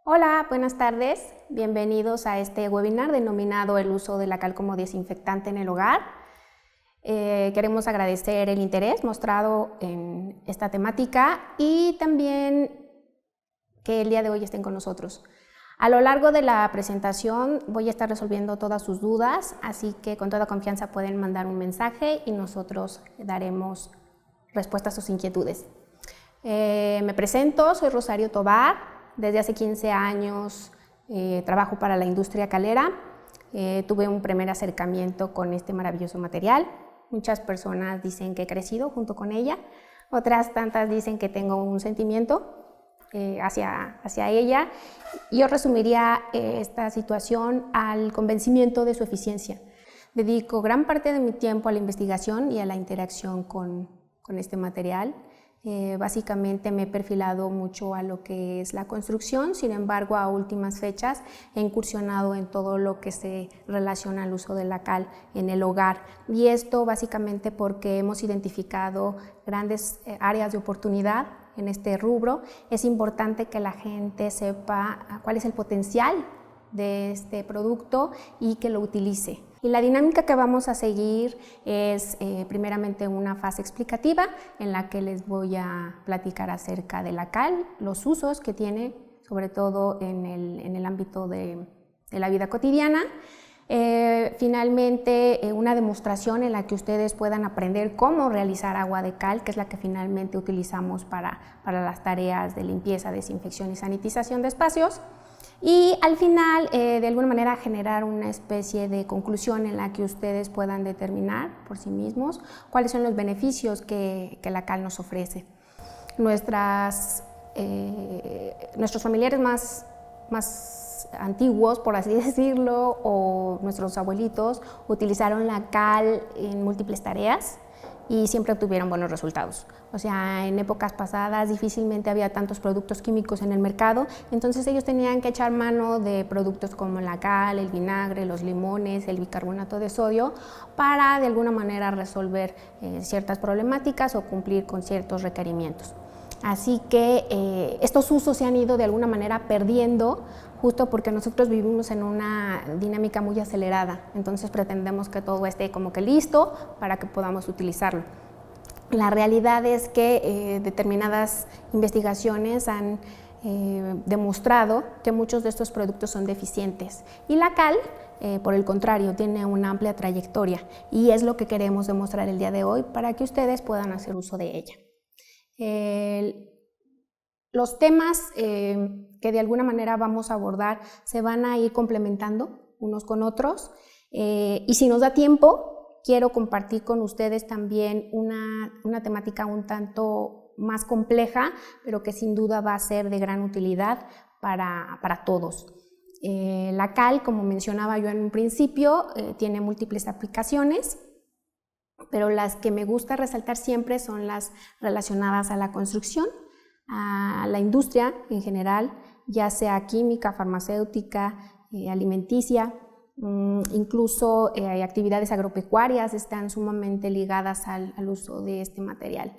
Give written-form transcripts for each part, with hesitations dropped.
Hola, buenas tardes. Bienvenidos a este webinar denominado El uso de la cal como desinfectante en el hogar. Queremos agradecer el interés mostrado en esta temática y también que el día de hoy estén con nosotros. A lo largo de la presentación voy a estar resolviendo todas sus dudas, así que con toda confianza pueden mandar un mensaje y nosotros daremos respuesta a sus inquietudes. Me presento, soy Rosario Tobar. Desde hace 15 años trabajo para la industria calera. Tuve un primer acercamiento con este maravilloso material. Muchas personas dicen que he crecido junto con ella. Otras tantas dicen que tengo un sentimiento hacia ella. Yo resumiría esta situación al convencimiento de su eficiencia. Dedico gran parte de mi tiempo a la investigación y a la interacción con este material. Básicamente me he perfilado mucho a lo que es la construcción, sin embargo a últimas fechas he incursionado en todo lo que se relaciona al uso de la cal en el hogar, y esto básicamente porque hemos identificado grandes áreas de oportunidad en este rubro. Es importante que la gente sepa cuál es el potencial de este producto y que lo utilice. Y la dinámica que vamos a seguir es primeramente una fase explicativa en la que les voy a platicar acerca de la cal, los usos que tiene, sobre todo en el ámbito de la vida cotidiana. Finalmente, una demostración en la que ustedes puedan aprender cómo realizar agua de cal, que es la que finalmente utilizamos para las tareas de limpieza, desinfección y sanitización de espacios. Y al final, de alguna manera, generar una especie de conclusión en la que ustedes puedan determinar por sí mismos cuáles son los beneficios que la cal nos ofrece. Nuestros familiares más antiguos, por así decirlo, o nuestros abuelitos, utilizaron la cal en múltiples tareas y siempre obtuvieron buenos resultados. O sea, en épocas pasadas difícilmente había tantos productos químicos en el mercado, entonces ellos tenían que echar mano de productos como la cal, el vinagre, los limones, el bicarbonato de sodio, para de alguna manera resolver ciertas problemáticas o cumplir con ciertos requerimientos. Así que estos usos se han ido de alguna manera perdiendo, justo porque nosotros vivimos en una dinámica muy acelerada, entonces pretendemos que todo esté como que listo para que podamos utilizarlo. La realidad es que determinadas investigaciones han demostrado que muchos de estos productos son deficientes, y la cal, por el contrario, tiene una amplia trayectoria, y es lo que queremos demostrar el día de hoy para que ustedes puedan hacer uso de ella. Los temas que de alguna manera vamos a abordar se van a ir complementando unos con otros, y si nos da tiempo, quiero compartir con ustedes también una temática un tanto más compleja, pero que sin duda va a ser de gran utilidad para todos. La cal, como mencionaba yo en un principio, tiene múltiples aplicaciones, pero las que me gusta resaltar siempre son las relacionadas a la construcción, a la industria en general, ya sea química, farmacéutica, alimenticia, incluso actividades agropecuarias están sumamente ligadas al uso de este material.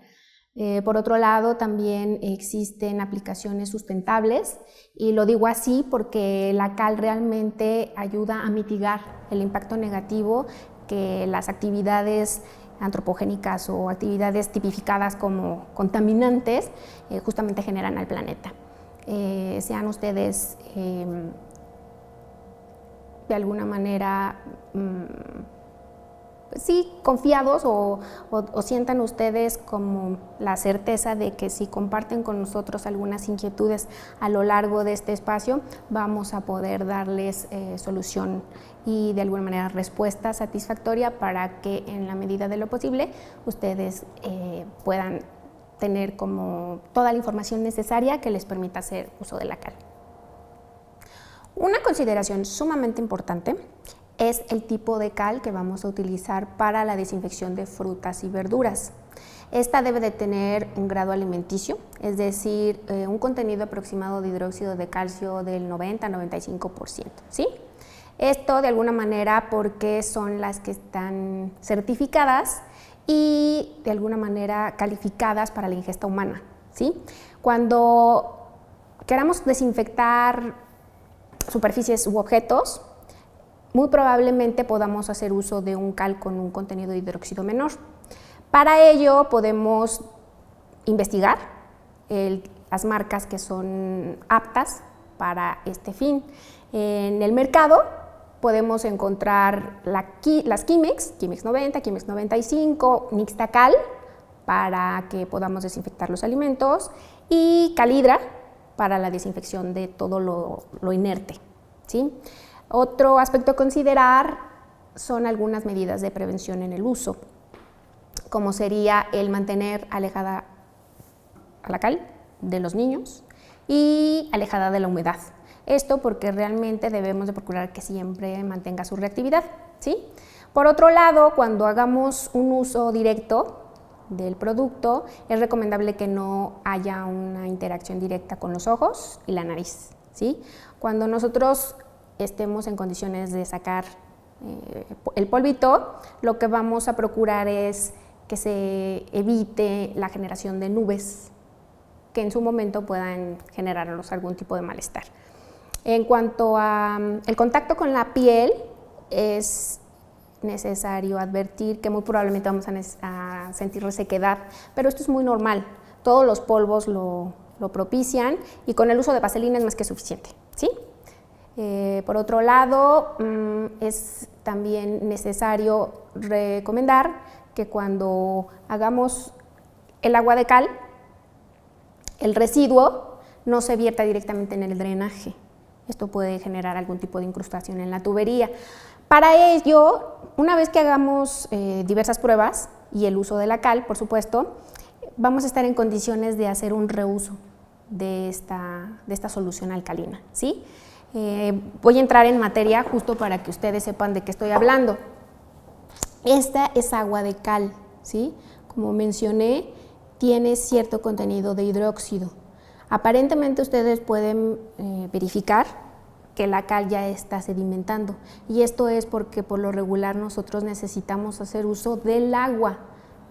Por otro lado, también existen aplicaciones sustentables, y lo digo así porque la cal realmente ayuda a mitigar el impacto negativo que las actividades antropogénicas o actividades tipificadas como contaminantes justamente generan al planeta. Sean ustedes de alguna manera sí confiados o sientan ustedes como la certeza de que si comparten con nosotros algunas inquietudes a lo largo de este espacio, vamos a poder darles solución y de alguna manera respuesta satisfactoria para que en la medida de lo posible ustedes puedan tener como toda la información necesaria que les permita hacer uso de la cal. Una consideración sumamente importante es el tipo de cal que vamos a utilizar para la desinfección de frutas y verduras. Esta debe de tener un grado alimenticio, es decir, un contenido aproximado de hidróxido de calcio del 90-95%, ¿sí? Esto de alguna manera porque son las que están certificadas y de alguna manera calificadas para la ingesta humana, ¿sí? Cuando queramos desinfectar superficies u objetos, muy probablemente podamos hacer uso de un cal con un contenido de hidróxido menor. Para ello podemos investigar las marcas que son aptas para este fin. En el mercado podemos encontrar las Kimex 90, Kimex 95, Nixtacal, para que podamos desinfectar los alimentos, y Calidra para la desinfección de todo lo inerte, ¿sí? Otro aspecto a considerar son algunas medidas de prevención en el uso, como sería el mantener alejada a la cal de los niños y alejada de la humedad. Esto porque realmente debemos de procurar que siempre mantenga su reactividad, ¿sí? Por otro lado, cuando hagamos un uso directo del producto, es recomendable que no haya una interacción directa con los ojos y la nariz, ¿sí? Cuando nosotros estemos en condiciones de sacar el polvito, lo que vamos a procurar es que se evite la generación de nubes que en su momento puedan generarnos algún tipo de malestar. En cuanto al contacto con la piel, es necesario advertir que muy probablemente vamos a sentir resequedad, pero esto es muy normal. Todos los polvos lo propician, y con el uso de vaselina es más que suficiente, ¿sí? Por otro lado, es también necesario recomendar que cuando hagamos el agua de cal, el residuo no se vierta directamente en el drenaje. Esto puede generar algún tipo de incrustación en la tubería. Para ello, una vez que hagamos diversas pruebas y el uso de la cal, por supuesto, vamos a estar en condiciones de hacer un reuso de esta solución alcalina, ¿sí? Voy a entrar en materia justo para que ustedes sepan de qué estoy hablando. Esta es agua de cal, ¿sí? Como mencioné, tiene cierto contenido de hidróxido. Aparentemente ustedes pueden verificar que la cal ya está sedimentando, y esto es porque por lo regular nosotros necesitamos hacer uso del agua,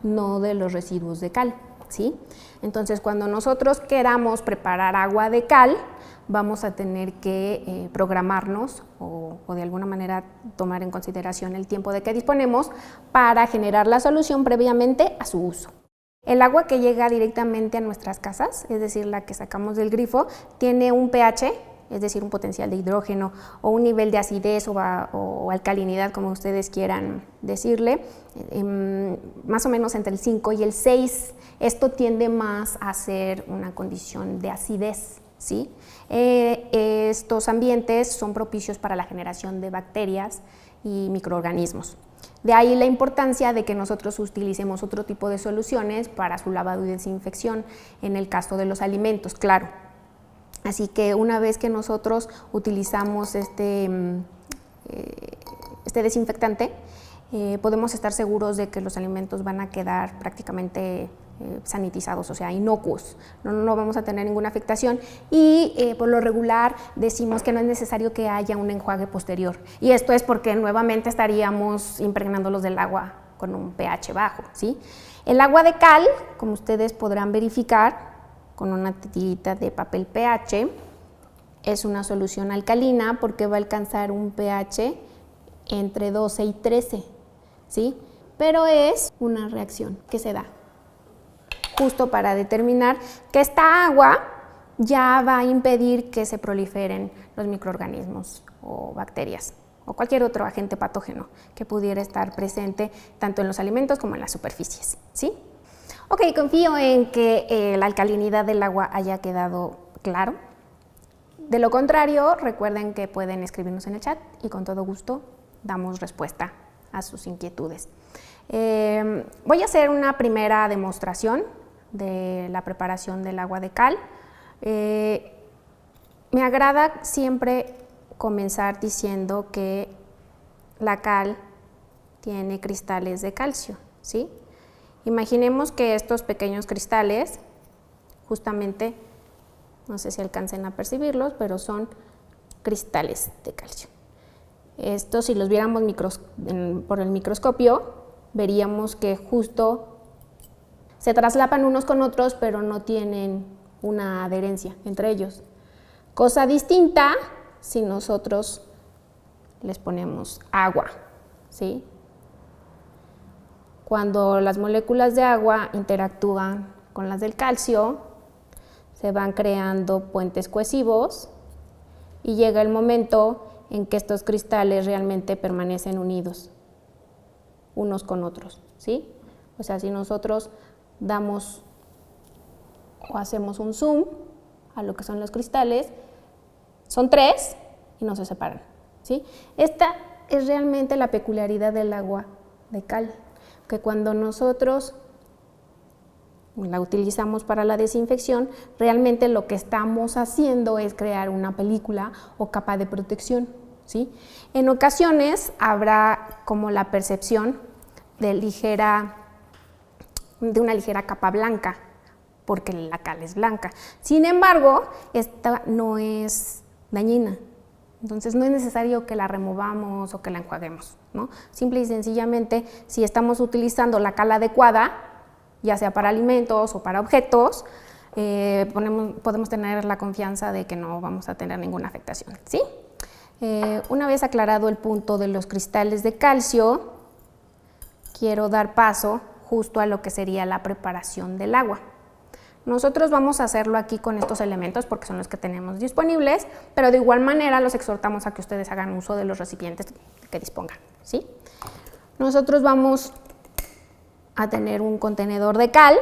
no de los residuos de cal, ¿sí? Entonces, cuando nosotros queramos preparar agua de cal, vamos a tener que programarnos o de alguna manera tomar en consideración el tiempo de que disponemos para generar la solución previamente a su uso. El agua que llega directamente a nuestras casas, es decir, la que sacamos del grifo, tiene un pH, es decir, un potencial de hidrógeno, o un nivel de acidez o alcalinidad, como ustedes quieran decirle, más o menos entre el 5 y el 6. Esto tiende más a ser una condición de acidez, ¿sí? Estos ambientes son propicios para la generación de bacterias y microorganismos. De ahí la importancia de que nosotros utilicemos otro tipo de soluciones para su lavado y desinfección en el caso de los alimentos, claro. Así que una vez que nosotros utilizamos este desinfectante, podemos estar seguros de que los alimentos van a quedar prácticamente sanitizados, o sea, inocuos, no vamos a tener ninguna afectación, y por lo regular decimos que no es necesario que haya un enjuague posterior, y esto es porque nuevamente estaríamos impregnándolos del agua con un pH bajo, ¿sí? El agua de cal, como ustedes podrán verificar con una tirita de papel pH, es una solución alcalina porque va a alcanzar un pH entre 12 y 13, ¿sí? Pero es una reacción que se da justo para determinar que esta agua ya va a impedir que se proliferen los microorganismos o bacterias o cualquier otro agente patógeno que pudiera estar presente tanto en los alimentos como en las superficies, ¿sí? Ok, confío en que la alcalinidad del agua haya quedado claro. De lo contrario, recuerden que pueden escribirnos en el chat y con todo gusto damos respuesta a sus inquietudes. Voy a hacer una primera demostración de la preparación del agua de cal. Me agrada siempre comenzar diciendo que la cal tiene cristales de calcio, ¿sí? Imaginemos que estos pequeños cristales, justamente, no sé si alcancen a percibirlos, pero son cristales de calcio. Estos, si los viéramos por el microscopio, veríamos que justo se traslapan unos con otros, pero no tienen una adherencia entre ellos. Cosa distinta si nosotros les ponemos agua, ¿sí? Cuando las moléculas de agua interactúan con las del calcio, se van creando puentes cohesivos y llega el momento en que estos cristales realmente permanecen unidos unos con otros, ¿sí? O sea, si nosotros damos o hacemos un zoom a lo que son los cristales, son 3 y no se separan, ¿sí? Esta es realmente la peculiaridad del agua de cal, que cuando nosotros la utilizamos para la desinfección, realmente lo que estamos haciendo es crear una película o capa de protección, ¿sí? En ocasiones habrá como la percepción de una ligera capa blanca, porque la cal es blanca. Sin embargo, esta no es dañina, entonces no es necesario que la removamos o que la enjuaguemos, ¿no? Simple y sencillamente, si estamos utilizando la cal adecuada, ya sea para alimentos o para objetos, podemos tener la confianza de que no vamos a tener ninguna afectación, ¿sí? Una vez aclarado el punto de los cristales de calcio, quiero dar paso justo a lo que sería la preparación del agua. Nosotros vamos a hacerlo aquí con estos elementos porque son los que tenemos disponibles, pero de igual manera los exhortamos a que ustedes hagan uso de los recipientes que dispongan, ¿sí? Nosotros vamos a tener un contenedor de cal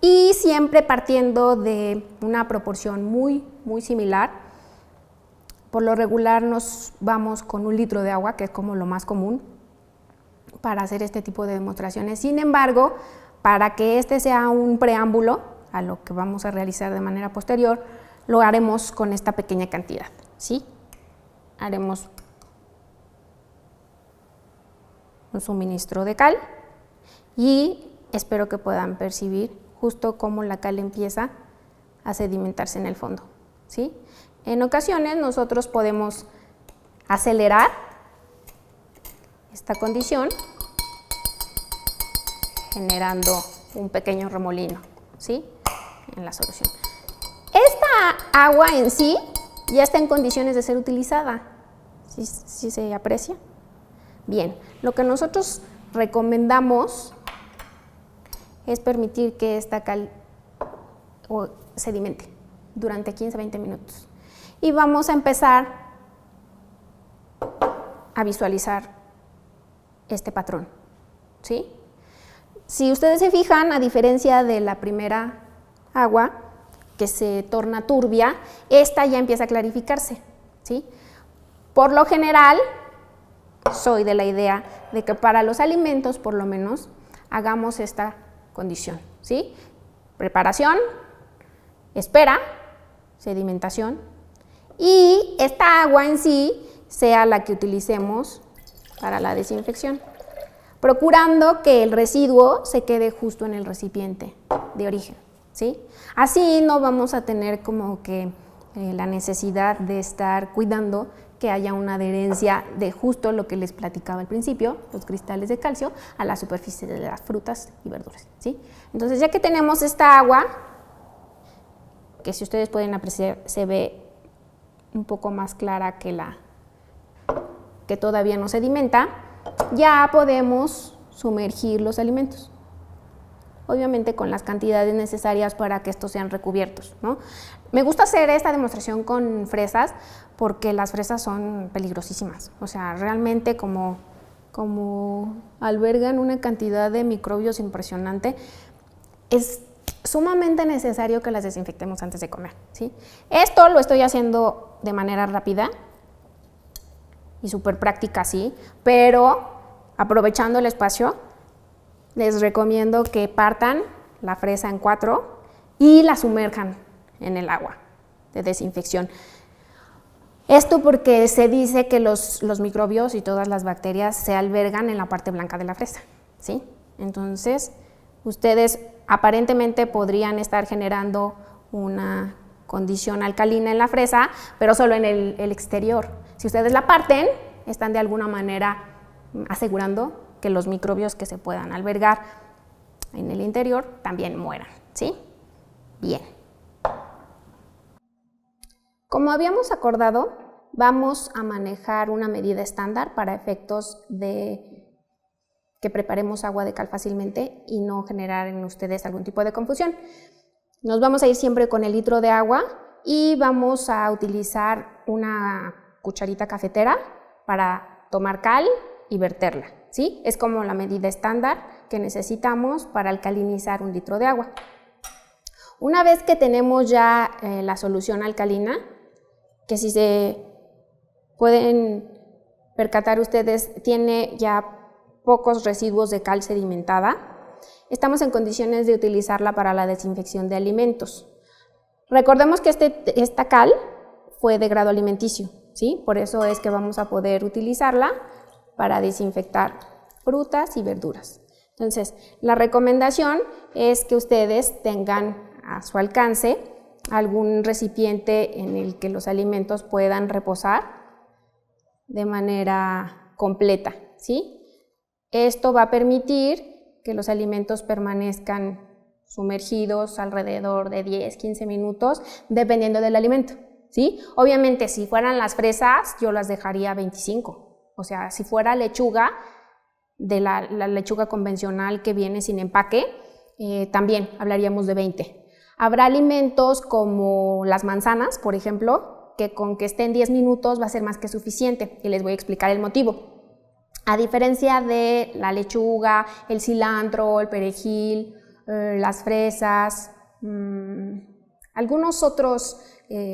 y siempre partiendo de una proporción muy similar. Por lo regular nos vamos con 1 litro de agua, que es como lo más común para hacer este tipo de demostraciones. Sin embargo, para que este sea un preámbulo a lo que vamos a realizar de manera posterior, lo haremos con esta pequeña cantidad, ¿sí? Haremos un suministro de cal y espero que puedan percibir justo cómo la cal empieza a sedimentarse en el fondo, ¿sí? En ocasiones nosotros podemos acelerar esta condición generando un pequeño remolino, ¿sí? En la solución. Esta agua en sí ya está en condiciones de ser utilizada, ¿sí se aprecia? Bien, lo que nosotros recomendamos es permitir que esta cal sedimente durante 15-20 minutos. Y vamos a empezar a visualizar este patrón, ¿sí? Si ustedes se fijan, a diferencia de la primera agua, que se torna turbia, esta ya empieza a clarificarse, ¿sí? Por lo general, soy de la idea de que para los alimentos, por lo menos, hagamos esta condición, ¿sí? Preparación, espera, sedimentación, y esta agua en sí sea la que utilicemos para la desinfección, procurando que el residuo se quede justo en el recipiente de origen, ¿sí? Así no vamos a tener como que la necesidad de estar cuidando que haya una adherencia de justo lo que les platicaba al principio, los cristales de calcio, a la superficie de las frutas y verduras, ¿sí? Entonces, ya que tenemos esta agua, que si ustedes pueden apreciar, se ve un poco más clara que todavía no sedimenta, ya podemos sumergir los alimentos. Obviamente con las cantidades necesarias para que estos sean recubiertos, ¿no? Me gusta hacer esta demostración con fresas porque las fresas son peligrosísimas, o sea, realmente como albergan una cantidad de microbios impresionante, es sumamente necesario que las desinfectemos antes de comer, ¿sí? Esto lo estoy haciendo de manera rápida y súper práctica, sí, pero aprovechando el espacio, les recomiendo que partan la fresa en 4 y la sumerjan en el agua de desinfección. Esto porque se dice que los microbios y todas las bacterias se albergan en la parte blanca de la fresa, ¿sí? Entonces, ustedes aparentemente podrían estar generando una condición alcalina en la fresa, pero solo en el exterior. Si ustedes la parten, están de alguna manera asegurando que los microbios que se puedan albergar en el interior también mueran, ¿sí? Bien. Como habíamos acordado, vamos a manejar una medida estándar para efectos de que preparemos agua de cal fácilmente y no generar en ustedes algún tipo de confusión. Nos vamos a ir siempre con el litro de agua y vamos a utilizar una cucharita cafetera para tomar cal y verterla, ¿sí? Es como la medida estándar que necesitamos para alcalinizar un litro de agua. Una vez que tenemos ya la solución alcalina, que si se pueden percatar ustedes, tiene ya pocos residuos de cal sedimentada, estamos en condiciones de utilizarla para la desinfección de alimentos. Recordemos que esta cal fue de grado alimenticio, ¿sí? Por eso es que vamos a poder utilizarla para desinfectar frutas y verduras. Entonces, la recomendación es que ustedes tengan a su alcance algún recipiente en el que los alimentos puedan reposar de manera completa, ¿sí? Esto va a permitir que los alimentos permanezcan sumergidos alrededor de 10-15 minutos, dependiendo del alimento, ¿sí? Obviamente, si fueran las fresas, yo las dejaría 25. O sea, si fuera lechuga, de la lechuga convencional que viene sin empaque, también hablaríamos de 20. Habrá alimentos como las manzanas, por ejemplo, que con que estén 10 minutos va a ser más que suficiente, y les voy a explicar el motivo. A diferencia de la lechuga, el cilantro, el perejil, las fresas, algunos otros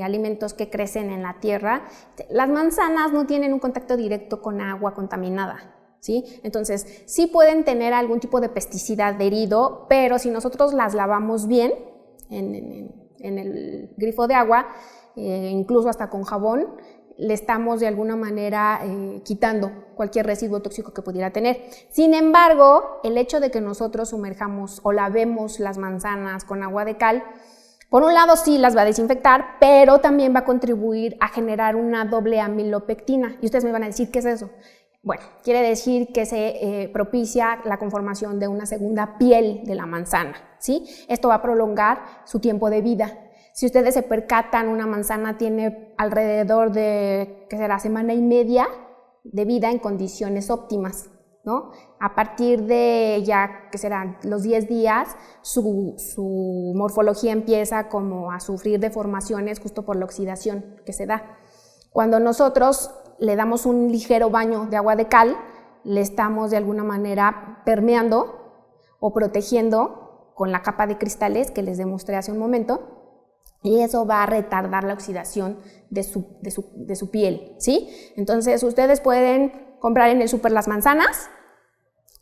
alimentos que crecen en la tierra, las manzanas no tienen un contacto directo con agua contaminada, ¿sí? Entonces, sí pueden tener algún tipo de pesticida adherido, pero si nosotros las lavamos bien en el grifo de agua, incluso hasta con jabón, le estamos de alguna manera quitando cualquier residuo tóxico que pudiera tener. Sin embargo, el hecho de que nosotros sumerjamos o lavemos las manzanas con agua de cal, por un lado sí las va a desinfectar, pero también va a contribuir a generar una doble amilopectina. Y ustedes me van a decir, ¿qué es eso? Bueno, quiere decir que se propicia la conformación de una segunda piel de la manzana, ¿sí? Esto va a prolongar su tiempo de vida. Si ustedes se percatan, una manzana tiene alrededor de, ¿qué será?, semana y media de vida en condiciones óptimas, ¿no? A partir de ya, ¿qué serán?, los 10 días, su morfología empieza como a sufrir deformaciones justo por la oxidación que se da. Cuando nosotros le damos un ligero baño de agua de cal, le estamos de alguna manera permeando o protegiendo con la capa de cristales que les demostré hace un momento, y eso va a retardar la oxidación de su piel, ¿sí? Entonces, ustedes pueden comprar en el súper las manzanas,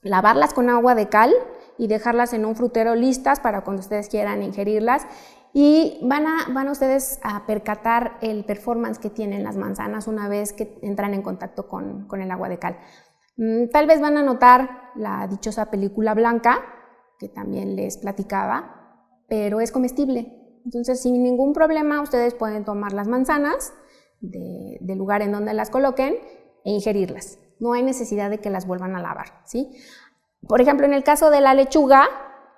lavarlas con agua de cal y dejarlas en un frutero listas para cuando ustedes quieran ingerirlas, y van a ustedes a percatar el performance que tienen las manzanas una vez que entran en contacto con el agua de cal. Tal vez van a notar la dichosa película blanca, que también les platicaba, pero es comestible. Entonces, sin ningún problema, ustedes pueden tomar las manzanas del lugar en donde las coloquen e ingerirlas. No hay necesidad de que las vuelvan a lavar, ¿sí? Por ejemplo, en el caso de la lechuga,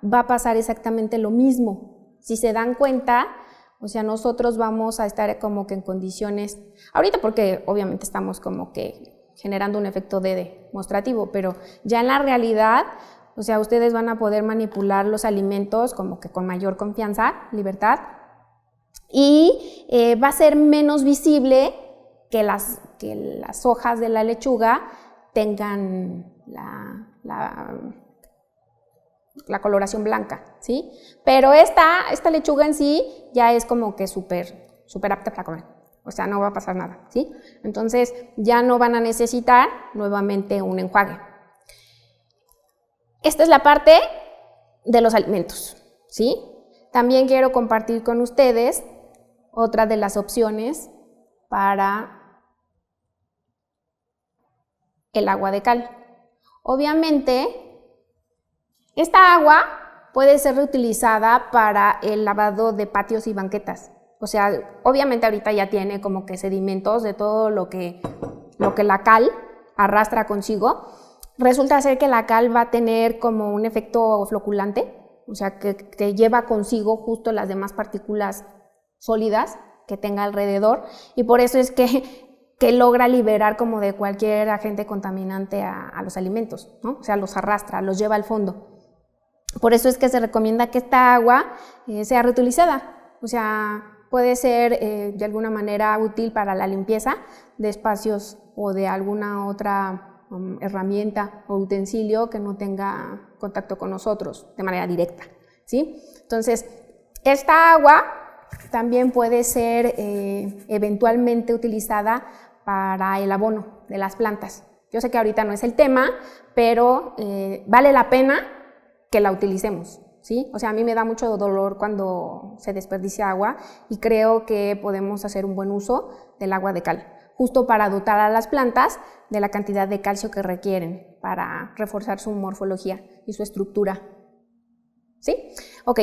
va a pasar exactamente lo mismo. Si se dan cuenta, o sea, nosotros vamos a estar como que en condiciones, ahorita porque obviamente estamos como que generando un efecto demostrativo, pero ya en la realidad, o sea, ustedes van a poder manipular los alimentos como que con mayor confianza, libertad, y va a ser menos visible que las hojas de la lechuga tengan la coloración blanca, ¿sí? Pero esta lechuga en sí ya es como que súper apta para comer, o sea, no va a pasar nada, ¿sí? Entonces ya no van a necesitar nuevamente un enjuague. Esta es la parte de los alimentos, ¿sí? También quiero compartir con ustedes otra de las opciones para el agua de cal. Obviamente, esta agua puede ser reutilizada para el lavado de patios y banquetas. O sea, obviamente ahorita ya tiene como que sedimentos de todo lo que la cal arrastra consigo. Resulta ser que la cal va a tener como un efecto floculante, o sea, que lleva consigo justo las demás partículas sólidas que tenga alrededor, y por eso es que logra liberar como de cualquier agente contaminante a los alimentos, ¿no? O sea, los arrastra, los lleva al fondo. Por eso es que se recomienda que esta agua sea reutilizada, o sea, puede ser de alguna manera útil para la limpieza de espacios o de alguna otra herramienta o utensilio que no tenga contacto con nosotros de manera directa, ¿sí? Entonces, esta agua también puede ser eventualmente utilizada para el abono de las plantas. Yo sé que ahorita no es el tema, pero vale la pena que la utilicemos, ¿sí? O sea, a mí me da mucho dolor cuando se desperdicia agua y creo que podemos hacer un buen uso del agua de cal, justo para dotar a las plantas de la cantidad de calcio que requieren para reforzar su morfología y su estructura, ¿sí? Ok,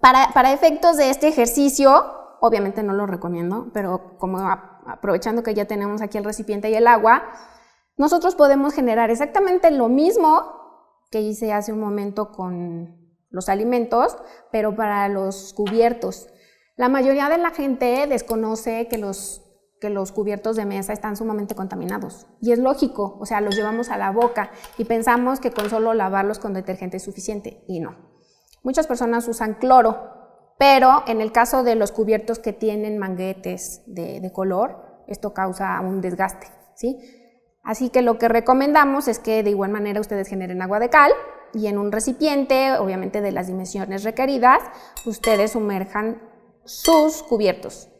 para efectos de este ejercicio, obviamente no lo recomiendo, pero como aprovechando que ya tenemos aquí el recipiente y el agua, nosotros podemos generar exactamente lo mismo que hice hace un momento con los alimentos, pero para los cubiertos. La mayoría de la gente desconoce que los cubiertos de mesa están sumamente contaminados, y es lógico, o sea, los llevamos a la boca y pensamos que con solo lavarlos con detergente es suficiente, y no. Muchas personas usan cloro, pero en el caso de los cubiertos que tienen manguetes de color, esto causa un desgaste, ¿sí? Así que lo que recomendamos es que de igual manera ustedes generen agua de cal y en un recipiente, obviamente de las dimensiones requeridas, ustedes sumerjan sus cubiertos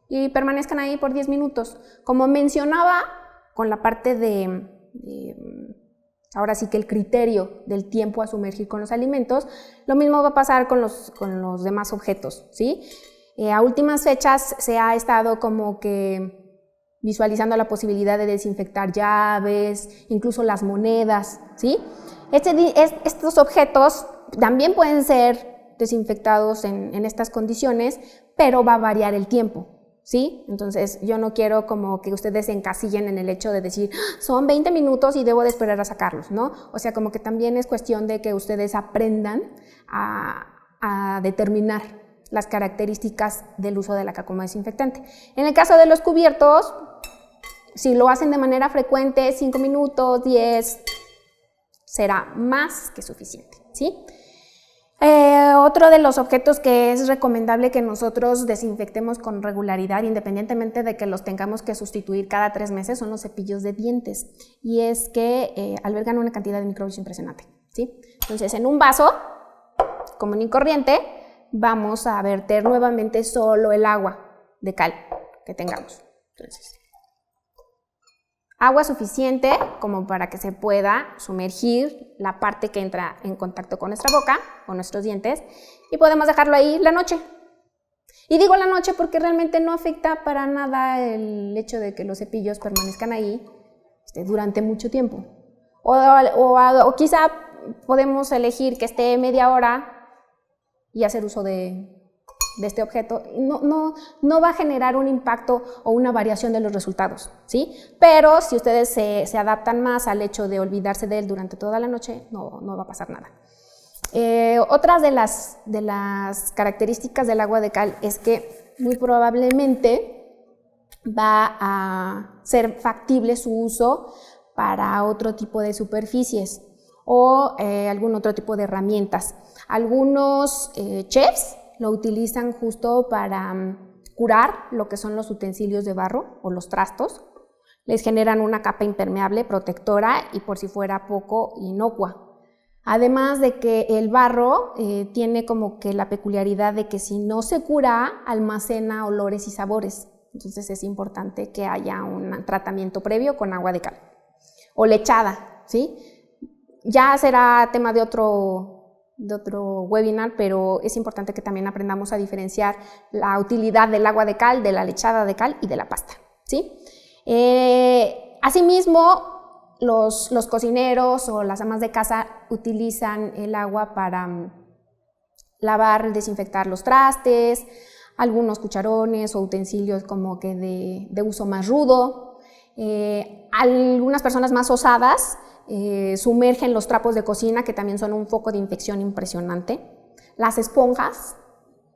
y permanezcan ahí por 10 minutos. Como mencionaba con la parte de ahora sí que el criterio del tiempo a sumergir con los alimentos, lo mismo va a pasar con los demás objetos, ¿sí? A últimas fechas se ha estado como que visualizando la posibilidad de desinfectar llaves, incluso las monedas, ¿sí? Estos objetos también pueden ser desinfectados en estas condiciones, pero va a variar el tiempo, ¿sí? Entonces yo no quiero como que ustedes se encasillen en el hecho de decir son 20 minutos y debo de esperar a sacarlos, ¿no? O sea, como que también es cuestión de que ustedes aprendan a determinar las características del uso de la cal como desinfectante. En el caso de los cubiertos, si lo hacen de manera frecuente, 5 minutos, 10, será más que suficiente, ¿sí? Otro de los objetos que es recomendable que nosotros desinfectemos con regularidad, independientemente de que los tengamos que sustituir cada 3 meses, son los cepillos de dientes. Y es que albergan una cantidad de microbios impresionante, ¿sí? Entonces, en un vaso común y corriente, vamos a verter nuevamente solo el agua de cal que tengamos. Entonces, agua suficiente como para que se pueda sumergir la parte que entra en contacto con nuestra boca, con nuestros dientes, y podemos dejarlo ahí la noche. Y digo la noche porque realmente no afecta para nada el hecho de que los cepillos permanezcan ahí durante mucho tiempo. O quizá podemos elegir que esté media hora y hacer uso de este objeto. No va a generar un impacto o una variación de los resultados, ¿sí? Pero si ustedes se adaptan más al hecho de olvidarse de él durante toda la noche, no va a pasar nada. Otras de las características del agua de cal es que muy probablemente va a ser factible su uso para otro tipo de superficies o algún otro tipo de herramientas. Algunos chefs lo utilizan justo para curar lo que son los utensilios de barro o los trastos. Les generan una capa impermeable, protectora y por si fuera poco, inocua. Además de que el barro tiene como que la peculiaridad de que si no se cura, almacena olores y sabores. Entonces es importante que haya un tratamiento previo con agua de cal o lechada, ¿sí? Ya será tema de otro webinar, pero es importante que también aprendamos a diferenciar la utilidad del agua de cal, de la lechada de cal y de la pasta, ¿sí? Asimismo, los cocineros o las amas de casa utilizan el agua para lavar, desinfectar los trastes, algunos cucharones o utensilios como que de uso más rudo. Algunas personas más osadas sumergen los trapos de cocina, que también son un foco de infección impresionante. Las esponjas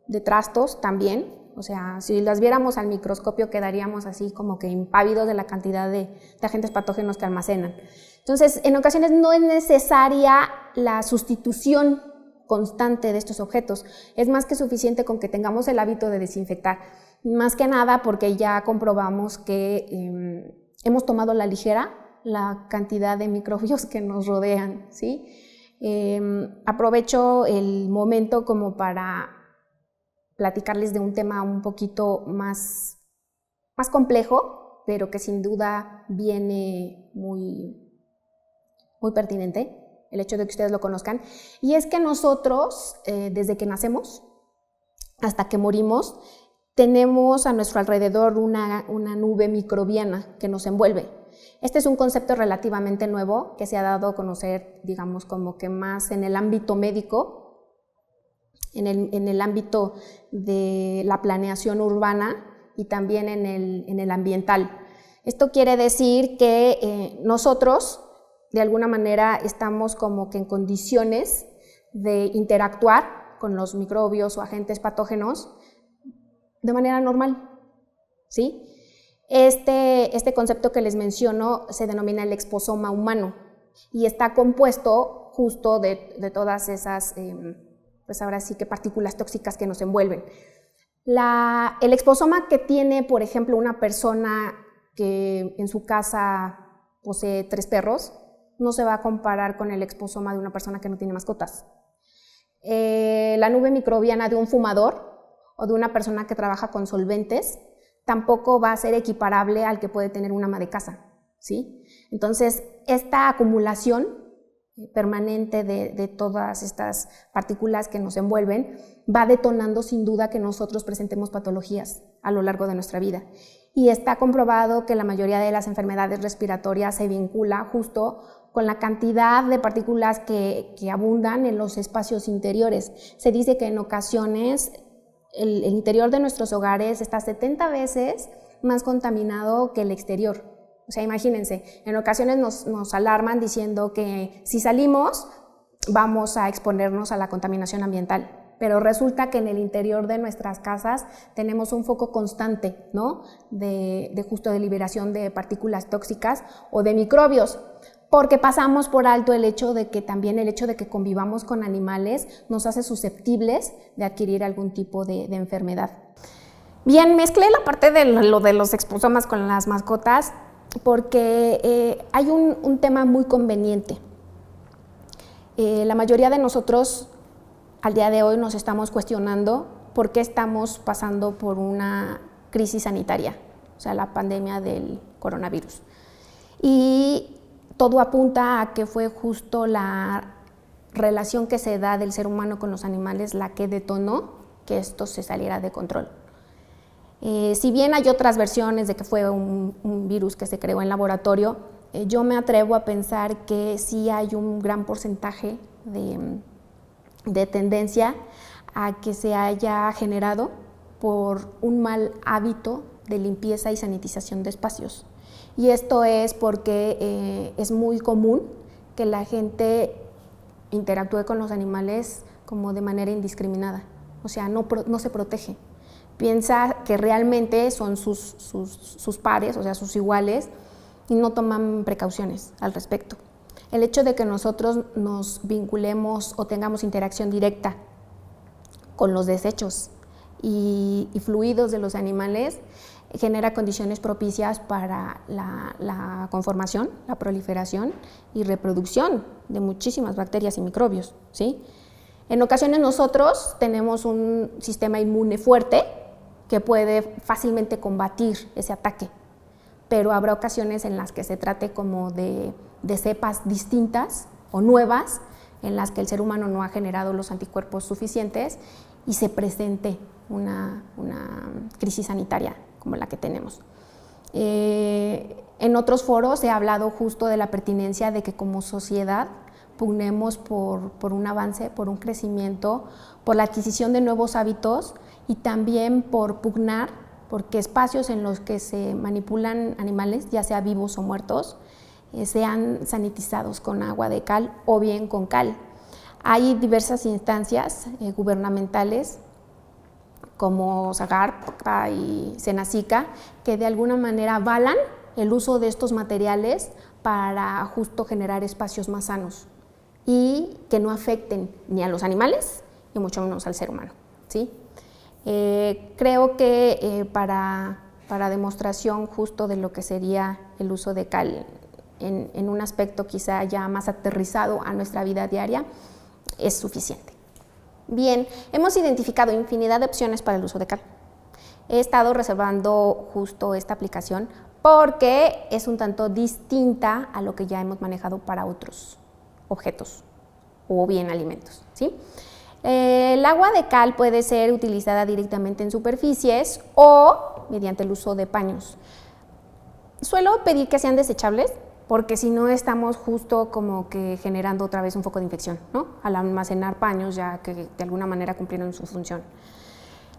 de trastos también, O sea, si las viéramos al microscopio quedaríamos así como que impávidos de la cantidad de agentes patógenos que almacenan. Entonces, en ocasiones no es necesaria la sustitución constante de estos objetos. Es más que suficiente con que tengamos el hábito de desinfectar. Más que nada porque ya comprobamos que hemos tomado a la ligera la cantidad de microbios que nos rodean, ¿sí? Aprovecho el momento como para platicarles de un tema un poquito más complejo, pero que sin duda viene muy pertinente, el hecho de que ustedes lo conozcan, y es que nosotros, desde que nacemos hasta que morimos, tenemos a nuestro alrededor una nube microbiana que nos envuelve. Este es un concepto relativamente nuevo que se ha dado a conocer, digamos, como que más en el ámbito médico, en el ámbito de la planeación urbana y también en el ambiental. Esto quiere decir que nosotros, de alguna manera, estamos como que en condiciones de interactuar con los microbios o agentes patógenos de manera normal, ¿sí? Este concepto que les menciono se denomina el exposoma humano y está compuesto justo de todas esas, pues ahora sí que partículas tóxicas que nos envuelven. El exposoma que tiene, por ejemplo, una persona que en su casa posee 3 perros, no se va a comparar con el exposoma de una persona que no tiene mascotas. La nube microbiana de un fumador o de una persona que trabaja con solventes tampoco va a ser equiparable al que puede tener un ama de casa, ¿sí? Entonces, esta acumulación permanente de todas estas partículas que nos envuelven va detonando sin duda que nosotros presentemos patologías a lo largo de nuestra vida. Y está comprobado que la mayoría de las enfermedades respiratorias se vincula justo con la cantidad de partículas que abundan en los espacios interiores. Se dice que en ocasiones el interior de nuestros hogares está 70 veces más contaminado que el exterior. O sea, imagínense, en ocasiones nos alarman diciendo que si salimos vamos a exponernos a la contaminación ambiental, pero resulta que en el interior de nuestras casas tenemos un foco constante, ¿no? de justo de liberación de partículas tóxicas o de microbios, porque pasamos por alto el hecho de que también el hecho de que convivamos con animales nos hace susceptibles de adquirir algún tipo de enfermedad. Bien, mezclé la parte de lo de los exposomas con las mascotas porque hay un tema muy conveniente. La mayoría de nosotros al día de hoy nos estamos cuestionando por qué estamos pasando por una crisis sanitaria, o sea, la pandemia del coronavirus. Y todo apunta a que fue justo la relación que se da del ser humano con los animales la que detonó que esto se saliera de control. Si bien hay otras versiones de que fue un virus que se creó en laboratorio, yo me atrevo a pensar que sí hay un gran porcentaje de tendencia a que se haya generado por un mal hábito de limpieza y sanitización de espacios. Y esto es porque es muy común que la gente interactúe con los animales como de manera indiscriminada, o sea, no se protege. Piensa que realmente son sus pares, o sea, sus iguales, y no toman precauciones al respecto. El hecho de que nosotros nos vinculemos o tengamos interacción directa con los desechos y fluidos de los animales genera condiciones propicias para la conformación, la proliferación y reproducción de muchísimas bacterias y microbios, ¿sí? En ocasiones nosotros tenemos un sistema inmune fuerte que puede fácilmente combatir ese ataque, pero habrá ocasiones en las que se trate como de cepas distintas o nuevas en las que el ser humano no ha generado los anticuerpos suficientes y se presente una crisis sanitaria como la que tenemos. En otros foros se ha hablado justo de la pertinencia de que como sociedad pugnemos por un avance, por un crecimiento, por la adquisición de nuevos hábitos y también por pugnar porque espacios en los que se manipulan animales, ya sea vivos o muertos, sean sanitizados con agua de cal o bien con cal. Hay diversas instancias gubernamentales como Zagarpa y Senacica, que de alguna manera avalan el uso de estos materiales para justo generar espacios más sanos y que no afecten ni a los animales y mucho menos al ser humano, ¿sí? Creo que para demostración justo de lo que sería el uso de cal en un aspecto quizá ya más aterrizado a nuestra vida diaria es suficiente. Bien, hemos identificado infinidad de opciones para el uso de cal. He estado reservando justo esta aplicación porque es un tanto distinta a lo que ya hemos manejado para otros objetos o bien alimentos, ¿sí? El agua de cal puede ser utilizada directamente en superficies o mediante el uso de paños. Suelo pedir que sean desechables porque si no estamos justo como que generando otra vez un foco de infección, ¿no? Al almacenar paños ya que de alguna manera cumplieron su función.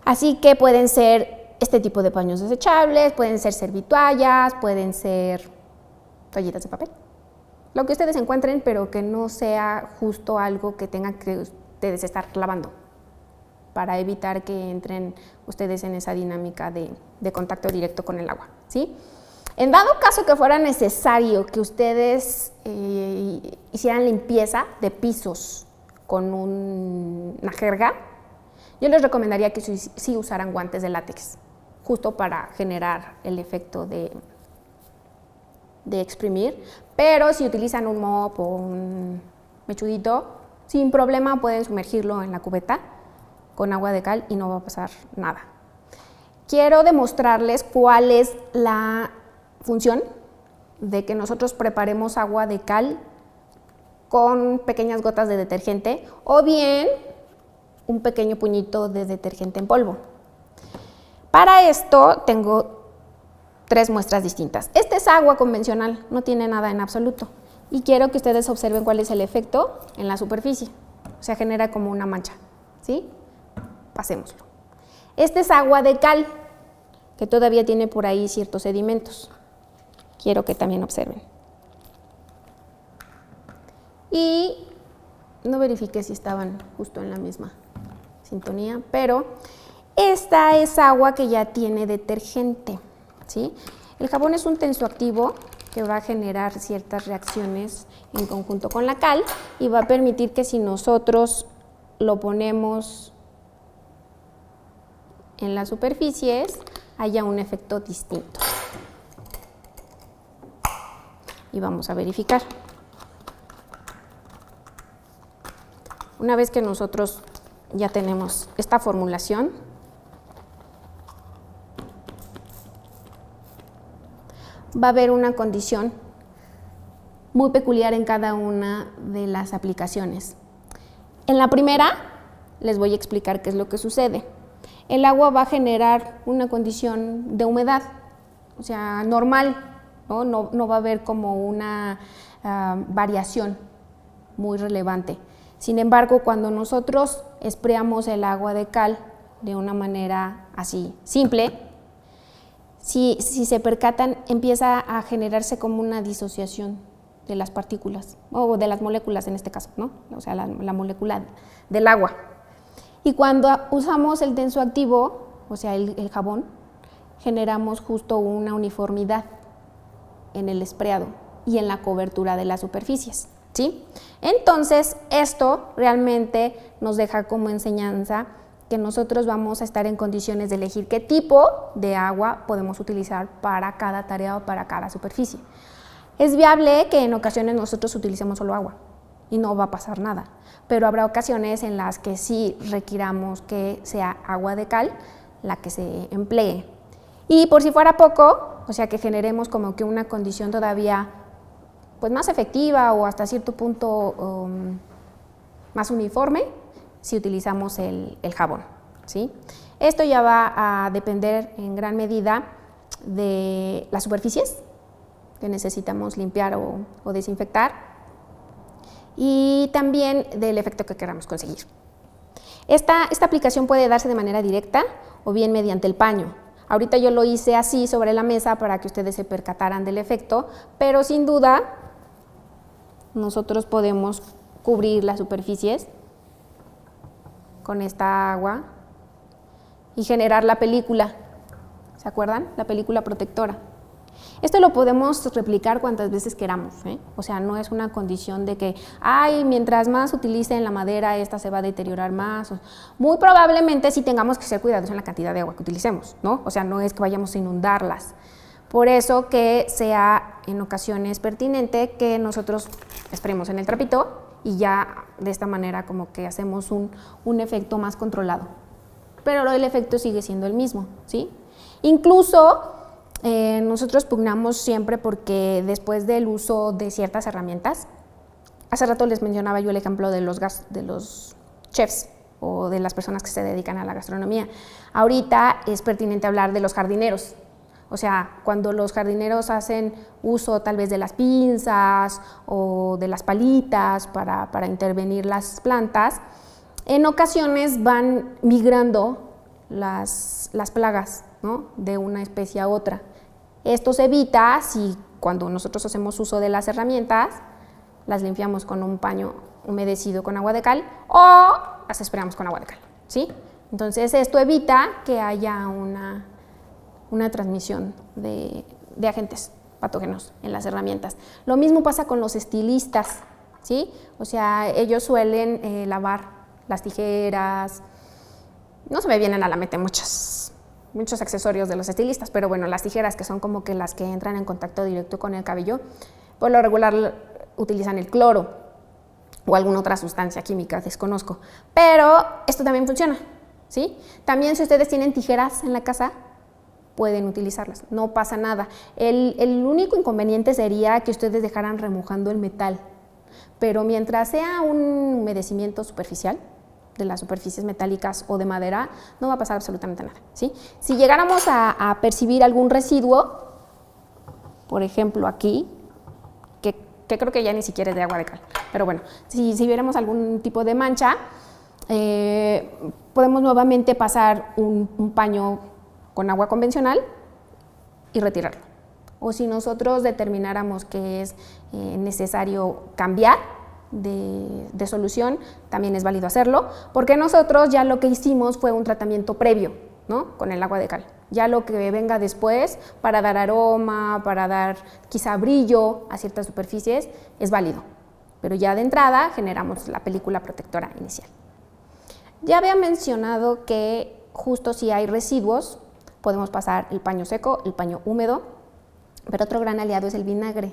Así que pueden ser este tipo de paños desechables, pueden ser servitoallas, pueden ser toallitas de papel. Lo que ustedes encuentren, pero que no sea justo algo que tengan que ustedes estar lavando para evitar que entren ustedes en esa dinámica de contacto directo con el agua, ¿sí? En dado caso que fuera necesario que ustedes hicieran limpieza de pisos con una jerga, yo les recomendaría que sí usaran guantes de látex, justo para generar el efecto de exprimir, pero si utilizan un mop o un mechudito, sin problema pueden sumergirlo en la cubeta con agua de cal y no va a pasar nada. Quiero demostrarles cuál es la función de que nosotros preparemos agua de cal con pequeñas gotas de detergente o bien un pequeño puñito de detergente en polvo. Para esto tengo 3 muestras distintas. Esta es agua convencional, no tiene nada en absoluto. Y quiero que ustedes observen cuál es el efecto en la superficie. O sea, genera como una mancha, ¿sí? Pasémoslo. Esta es agua de cal, que todavía tiene por ahí ciertos sedimentos. Quiero que también observen. Y no verifiqué si estaban justo en la misma sintonía, pero esta es agua que ya tiene detergente, ¿sí? El jabón es un tensoactivo que va a generar ciertas reacciones en conjunto con la cal y va a permitir que si nosotros lo ponemos en las superficies haya un efecto distinto. Y vamos a verificar. Una vez que nosotros ya tenemos esta formulación, va a haber una condición muy peculiar en cada una de las aplicaciones. En la primera, les voy a explicar qué es lo que sucede. El agua va a generar una condición de humedad, o sea, normal, no va a haber como una variación muy relevante. Sin embargo, cuando nosotros espreamos el agua de cal de una manera así simple, si se percatan, empieza a generarse como una disociación de las partículas, o de las moléculas en este caso, ¿no? O sea, la molécula del agua. Y cuando usamos el tensoactivo, o sea, el jabón, generamos justo una uniformidad en el espreado y en la cobertura de las superficies, ¿sí? Entonces, esto realmente nos deja como enseñanza que nosotros vamos a estar en condiciones de elegir qué tipo de agua podemos utilizar para cada tarea o para cada superficie. Es viable que en ocasiones nosotros utilicemos solo agua y no va a pasar nada, pero habrá ocasiones en las que sí requiramos que sea agua de cal la que se emplee. Y por si fuera poco, o sea que generemos como que una condición todavía pues más efectiva o hasta cierto punto más uniforme, si utilizamos el jabón, ¿sí? Esto ya va a depender en gran medida de las superficies que necesitamos limpiar o desinfectar y también del efecto que queramos conseguir. Esta aplicación puede darse de manera directa o bien mediante el paño. Ahorita yo lo hice así sobre la mesa para que ustedes se percataran del efecto, pero sin duda nosotros podemos cubrir las superficies con esta agua y generar la película. ¿Se acuerdan? La película protectora. Esto lo podemos replicar cuantas veces queramos, ¿eh? O sea, no es una condición de que, ay, mientras más utilicen la madera, esta se va a deteriorar más. Muy probablemente sí tengamos que ser cuidadosos en la cantidad de agua que utilicemos, ¿no? O sea, no es que vayamos a inundarlas. Por eso que sea en ocasiones pertinente que nosotros esperemos en el trapito y ya de esta manera como que hacemos un efecto más controlado. Pero el efecto sigue siendo el mismo, ¿sí? Incluso nosotros pugnamos siempre porque después del uso de ciertas herramientas, hace rato les mencionaba yo el ejemplo de los chefs o de las personas que se dedican a la gastronomía. Ahorita es pertinente hablar de los jardineros. O sea, cuando los jardineros hacen uso tal vez de las pinzas o de las palitas para intervenir las plantas, en ocasiones van migrando las plagas, ¿no?, de una especie a otra. Esto se evita si cuando nosotros hacemos uso de las herramientas, las limpiamos con un paño humedecido con agua de cal o las sprayamos con agua de cal, ¿sí? Entonces esto evita que haya una transmisión de agentes patógenos en las herramientas. Lo mismo pasa con los estilistas, ¿sí? O sea, ellos suelen lavar las tijeras. No se me vienen a la mente muchos accesorios de los estilistas, pero bueno, las tijeras, que son como que las que entran en contacto directo con el cabello, por lo regular utilizan el cloro o alguna otra sustancia química, desconozco. Pero esto también funciona, ¿sí? También si ustedes tienen tijeras en la casa, pueden utilizarlas, no pasa nada. El único inconveniente sería que ustedes dejaran remojando el metal, pero mientras sea un humedecimiento superficial de las superficies metálicas o de madera, no va a pasar absolutamente nada, ¿sí? Si llegáramos a percibir algún residuo, por ejemplo aquí, que creo que ya ni siquiera es de agua de cal, pero bueno, si viéramos algún tipo de mancha, podemos nuevamente pasar un paño con agua convencional y retirarlo. O si nosotros determináramos que es necesario cambiar de solución, también es válido hacerlo, porque nosotros ya lo que hicimos fue un tratamiento previo, ¿no?, con el agua de cal. Ya lo que venga después para dar aroma, para dar quizá brillo a ciertas superficies, es válido. Pero ya de entrada generamos la película protectora inicial. Ya había mencionado que justo si hay residuos, podemos pasar el paño seco, el paño húmedo, pero otro gran aliado es el vinagre.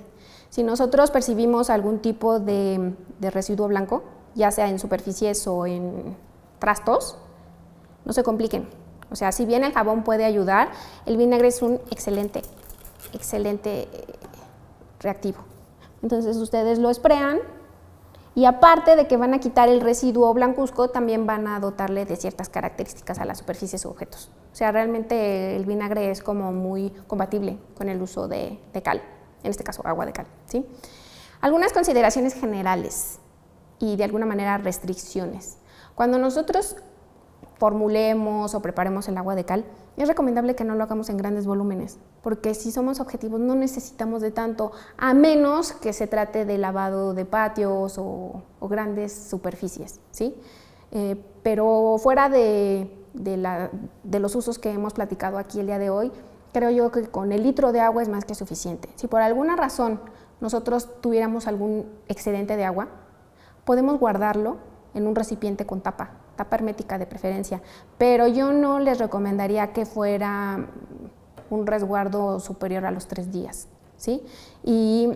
Si nosotros percibimos algún tipo de residuo blanco, ya sea en superficies o en trastos, no se compliquen. O sea, si bien el jabón puede ayudar, el vinagre es un excelente reactivo. Entonces ustedes lo sprayan y aparte de que van a quitar el residuo blancuzco, también van a dotarle de ciertas características a las superficies o objetos. O sea, realmente el vinagre es como muy compatible con el uso de cal. En este caso agua de cal, ¿sí? Algunas consideraciones generales y de alguna manera restricciones. Cuando nosotros formulemos o preparemos el agua de cal, es recomendable que no lo hagamos en grandes volúmenes, porque si somos objetivos no necesitamos de tanto, a menos que se trate de lavado de patios o grandes superficies, ¿sí? Pero fuera de los usos que hemos platicado aquí el día de hoy, creo yo que con el litro de agua es más que suficiente. Si por alguna razón nosotros tuviéramos algún excedente de agua, podemos guardarlo en un recipiente con tapa hermética de preferencia, pero yo no les recomendaría que fuera un resguardo superior a los 3 días, ¿sí? Y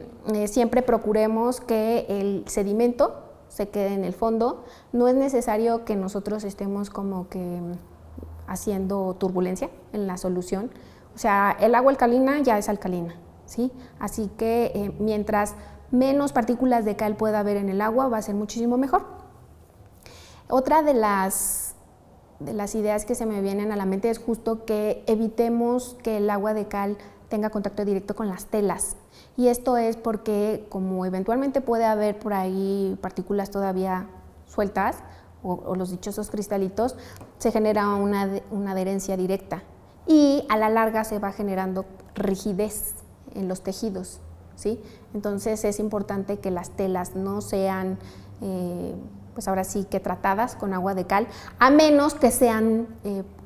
siempre procuremos que el sedimento se quede en el fondo. No es necesario que nosotros estemos como que haciendo turbulencia en la solución. O sea, el agua alcalina ya es alcalina, ¿sí? Así que mientras menos partículas de cal pueda haber en el agua, va a ser muchísimo mejor. Otra de las ideas que se me vienen a la mente es justo que evitemos que el agua de cal tenga contacto directo con las telas. Y esto es porque como eventualmente puede haber por ahí partículas todavía sueltas o los dichosos cristalitos, se genera una adherencia directa. Y a la larga se va generando rigidez en los tejidos, ¿sí? Entonces es importante que las telas no sean pues ahora sí que tratadas con agua de cal, a menos que sean,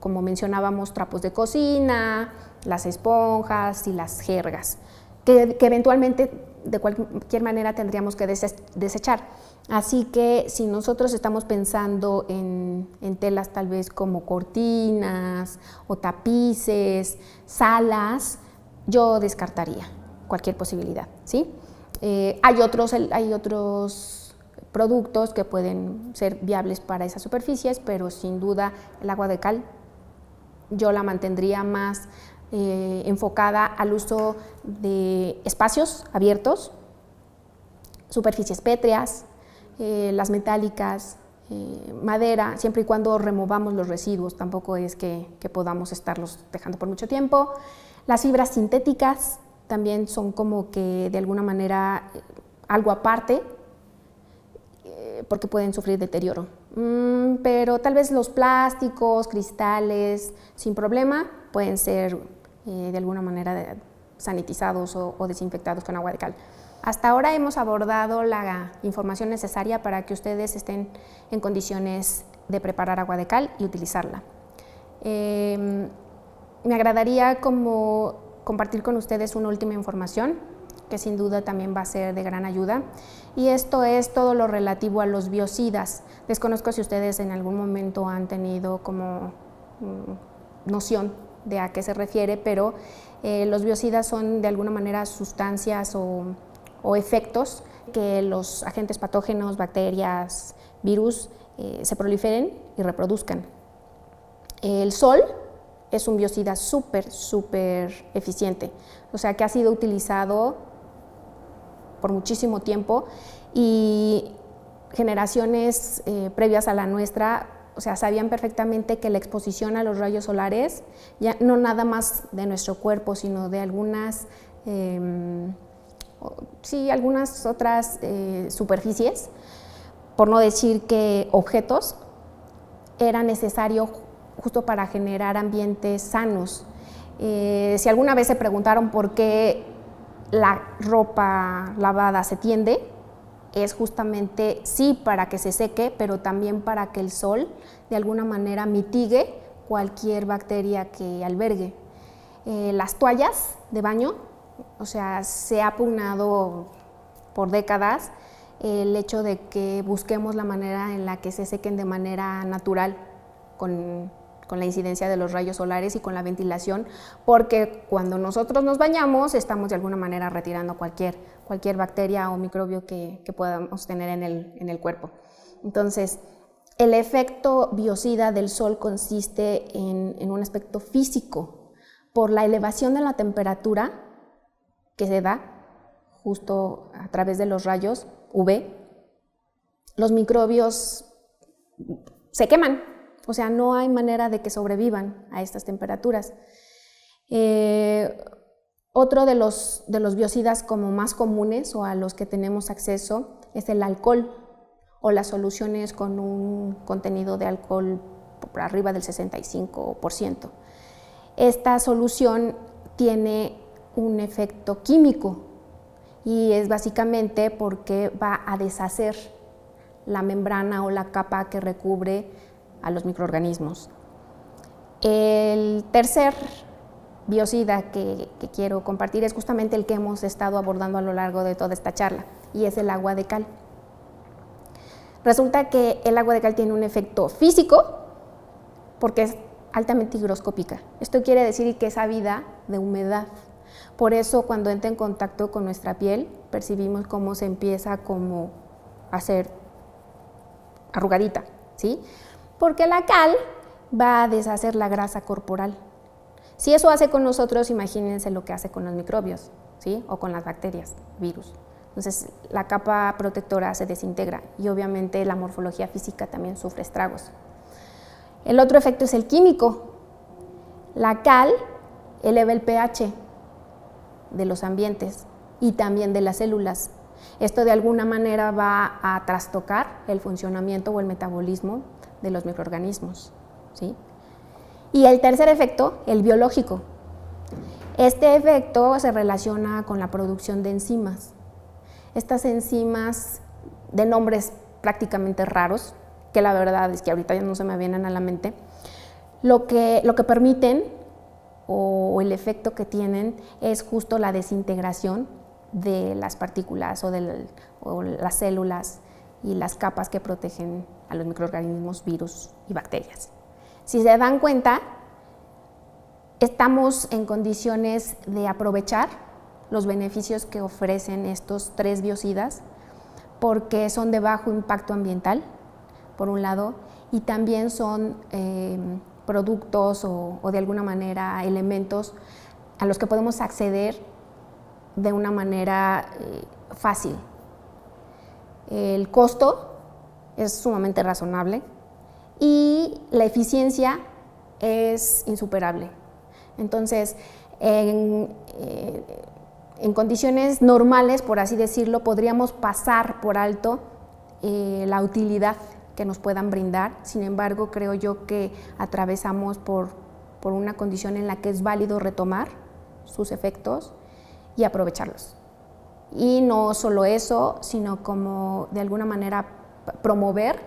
como mencionábamos, trapos de cocina, las esponjas y las jergas, que eventualmente de cualquier manera tendríamos que desechar. Así que si nosotros estamos pensando en telas tal vez como cortinas o tapices, salas, yo descartaría cualquier posibilidad, ¿sí? Hay otros productos que pueden ser viables para esas superficies, pero sin duda el agua de cal yo la mantendría más enfocada al uso de espacios abiertos, superficies pétreas, las metálicas, madera, siempre y cuando removamos los residuos, tampoco es que podamos estarlos dejando por mucho tiempo. Las fibras sintéticas también son como que de alguna manera algo aparte, porque pueden sufrir deterioro. Pero tal vez los plásticos, cristales, sin problema, pueden ser de alguna manera sanitizados o desinfectados con agua de cal. Hasta ahora hemos abordado la información necesaria para que ustedes estén en condiciones de preparar agua de cal y utilizarla. Me agradaría compartir con ustedes una última información que sin duda también va a ser de gran ayuda, y esto es todo lo relativo a los biocidas. Desconozco si ustedes en algún momento han tenido como noción de a qué se refiere, pero los biocidas son de alguna manera sustancias o efectos que los agentes patógenos, bacterias, virus, se proliferen y reproduzcan. El sol es un biocida súper eficiente, o sea que ha sido utilizado por muchísimo tiempo, y generaciones previas a la nuestra, o sea, sabían perfectamente que la exposición a los rayos solares, ya no nada más de nuestro cuerpo, sino de algunas otras superficies, por no decir que objetos, era necesario justo para generar ambientes sanos. Si alguna vez se preguntaron por qué la ropa lavada se tiende, es justamente sí para que se seque, pero también para que el sol de alguna manera mitigue cualquier bacteria que albergue. Las toallas de baño, o sea, se ha pugnado por décadas el hecho de que busquemos la manera en la que se sequen de manera natural con la incidencia de los rayos solares y con la ventilación, porque cuando nosotros nos bañamos estamos de alguna manera retirando cualquier bacteria o microbio que podamos tener en el cuerpo. Entonces, el efecto biocida del sol consiste en un aspecto físico. Por la elevación de la temperatura que se da justo a través de los rayos UV, los microbios se queman. O sea, no hay manera de que sobrevivan a estas temperaturas. Otro de los biocidas como más comunes o a los que tenemos acceso es el alcohol o las soluciones con un contenido de alcohol por arriba del 65%. Esta solución tiene un efecto químico y es básicamente porque va a deshacer la membrana o la capa que recubre a los microorganismos. El tercer biocida que quiero compartir es justamente el que hemos estado abordando a lo largo de toda esta charla, y es el agua de cal. Resulta que el agua de cal tiene un efecto físico porque es altamente higroscópica. Esto quiere decir que es ávida de humedad. Por eso cuando entra en contacto con nuestra piel percibimos cómo se empieza como a hacer arrugadita, ¿sí? Porque la cal va a deshacer la grasa corporal. Si eso hace con nosotros, imagínense lo que hace con los microbios, ¿sí? O con las bacterias, virus. Entonces, la capa protectora se desintegra y obviamente la morfología física también sufre estragos. El otro efecto es el químico. La cal eleva el pH de los ambientes y también de las células. Esto de alguna manera va a trastocar el funcionamiento o el metabolismo de los microorganismos, ¿sí? Y el tercer efecto, el biológico. Este efecto se relaciona con la producción de enzimas. Estas enzimas de nombres prácticamente raros, que la verdad es que ahorita ya no se me vienen a la mente, lo que permiten o el efecto que tienen es justo la desintegración de las partículas o las células y las capas que protegen a los microorganismos, virus y bacterias. Si se dan cuenta, estamos en condiciones de aprovechar los beneficios que ofrecen estos 3 biocidas porque son de bajo impacto ambiental, por un lado, y también son productos o de alguna manera elementos a los que podemos acceder de una manera fácil. El costo es sumamente razonable y la eficiencia es insuperable. Entonces, en condiciones normales, por así decirlo, podríamos pasar por alto la utilidad que nos puedan brindar. Sin embargo, creo yo que atravesamos por una condición en la que es válido retomar sus efectos y aprovecharlos. Y no solo eso, sino como de alguna manera promover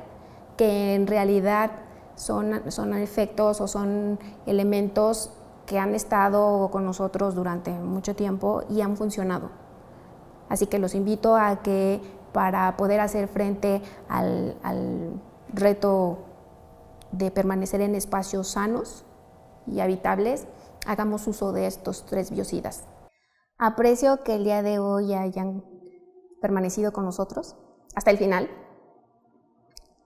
que en realidad son efectos o son elementos que han estado con nosotros durante mucho tiempo y han funcionado. Así que los invito a que para poder hacer frente al reto de permanecer en espacios sanos y habitables, hagamos uso de estos 3 biocidas. Aprecio que el día de hoy hayan permanecido con nosotros hasta el final.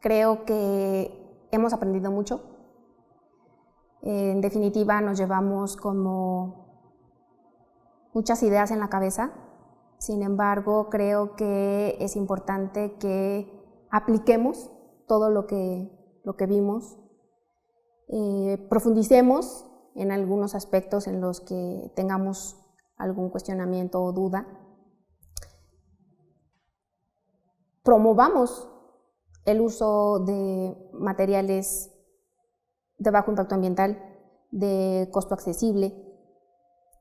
Creo que hemos aprendido mucho. En definitiva, nos llevamos como muchas ideas en la cabeza. Sin embargo, creo que es importante que apliquemos todo lo que vimos, profundicemos en algunos aspectos en los que tengamos algún cuestionamiento o duda, promovamos el uso de materiales de bajo impacto ambiental, de costo accesible,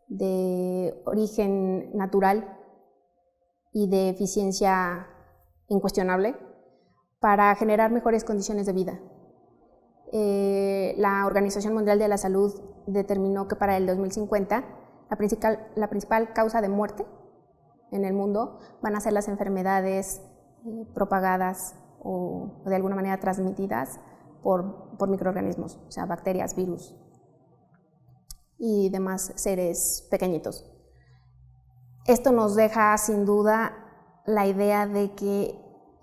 de origen natural y de eficiencia incuestionable para generar mejores condiciones de vida. La Organización Mundial de la Salud determinó que para el 2050 la principal causa de muerte en el mundo van a ser las enfermedades propagadas o de alguna manera transmitidas por microorganismos, o sea, bacterias, virus y demás seres pequeñitos. Esto nos deja sin duda la idea de que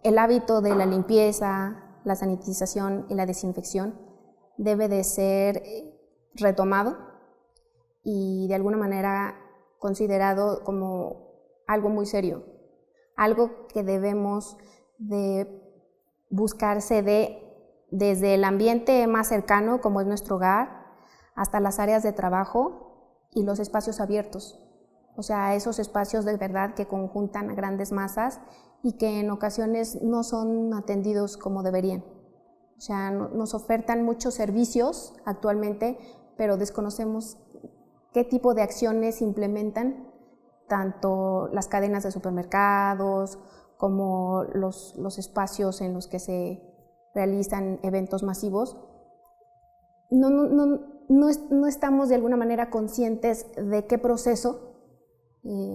el hábito de la limpieza, la sanitización y la desinfección debe de ser retomado y de alguna manera considerado como algo muy serio, algo que debemos de buscarse desde el ambiente más cercano, como es nuestro hogar, hasta las áreas de trabajo y los espacios abiertos, o sea, esos espacios de verdad que conjuntan a grandes masas y que en ocasiones no son atendidos como deberían. O sea, nos ofertan muchos servicios actualmente, pero desconocemos qué tipo de acciones implementan tanto las cadenas de supermercados como los espacios en los que se realizan eventos masivos. No estamos de alguna manera conscientes de qué proceso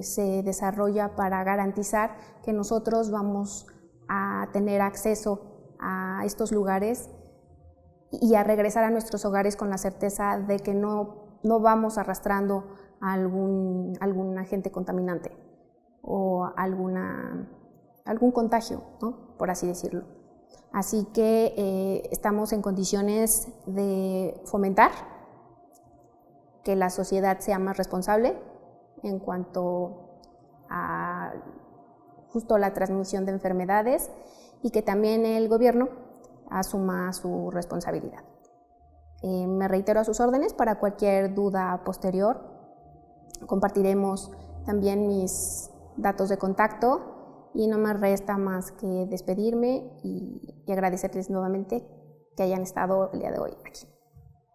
se desarrolla para garantizar que nosotros vamos a tener acceso a estos lugares y a regresar a nuestros hogares con la certeza de que no vamos arrastrando a algún agente contaminante o algún contagio, ¿no? Por así decirlo. Así que estamos en condiciones de fomentar que la sociedad sea más responsable en cuanto a justo la transmisión de enfermedades y que también el gobierno asuma su responsabilidad. Me reitero a sus órdenes para cualquier duda posterior. Compartiremos también mis datos de contacto y no me resta más que despedirme y agradecerles nuevamente que hayan estado el día de hoy aquí.